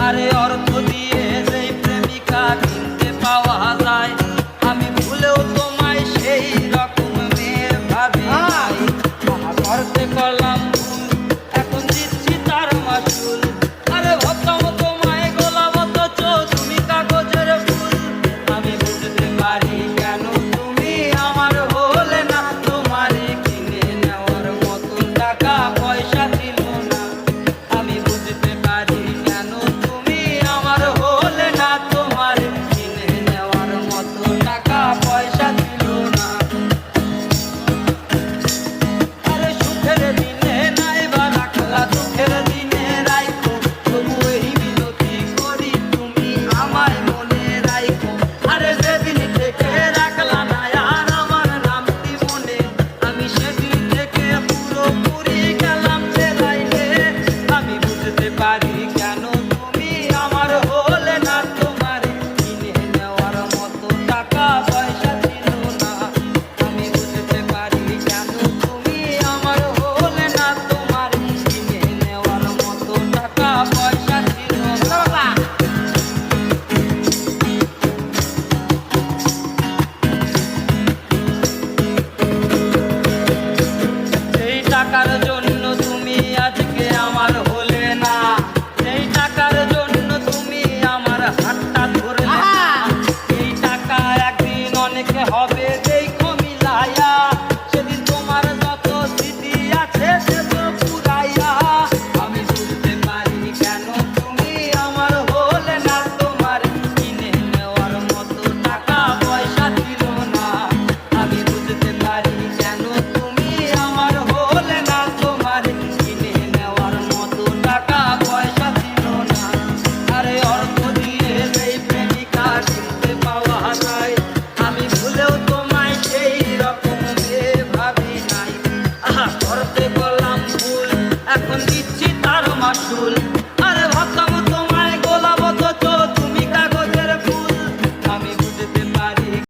আরে অর্থ দিয়ে যেই প্রেমিকা কিনতে পাওয়া যায়, আমি ভুলেও তোমায় সেই রকম মেয়ে ভাবি নাই। করতে করলাম ভুল, এখন দিচ্ছি তার মাসুল। আরে ভাবতাম তোমায় গোলাপ অথচ তুমি কাগজের ফুল। আমি বুঝতে পারি কেন তুমি আমার হলে না, তোমারই কিনে নেওয়ার মতো টাকা পয়সা ছিল না। আমি বুঝতে পারি কেন তুমি আমার হলে না, তোমার কিনে নেওয়ার মতো টাকা পয়সা ছিল না। আরে সুখের দিনে নাই বা রাখলা, দুঃখের দিনে রাইখো, তবু এই বিনতি করি তুমি আমায় মনে রাইখো। আরে যেদিন থেকে রাখলা না আর আমার নামটি মনে, আমি সেদিন থেকে পুরোপুরি গেলাম যে লাইনে। আমি বুঝতে পারি কেন তুমি আমার হলে না, তোমার কিনে নেওয়ার মতো টাকা পয়সা ছিল না। আমি বুঝতে পারি কেন তুমি আমার হলে না, তোমার কিনে নেওয়ার মতো টাকা পয়সা ছিল না। সেই টাকার জন্য তুমি আজকে আমার হলে না, সেই টাকার জন্য তুমি আমার হাতটা ধরলে না। এই টাকা একদিন অনেক হবে দেখো মিলাইয়া, সেদিন তোমার যত স্মৃতি আছে সে তো পুরাইয়া। আমি বুঝতে পারি কেন তুমি আমার হলে না, তোমার কিনে নেওয়ার মতো টাকা পয়সা ছিল না। আমি বুঝতে পারি কেন তুমি আমার হলে না, তোমার কিনে নেওয়ার মতো টাকা পয়সা ছিল না। আরে অর্থ দিয়ে যেই প্রেমিকা কিনতে পাওয়া যায়, আমি ভুলেও তোমায় সেই রকম মেয়ে ভাবি নাই। করতে বললাম ভুল, এখন দিচ্ছি তার মাসুল।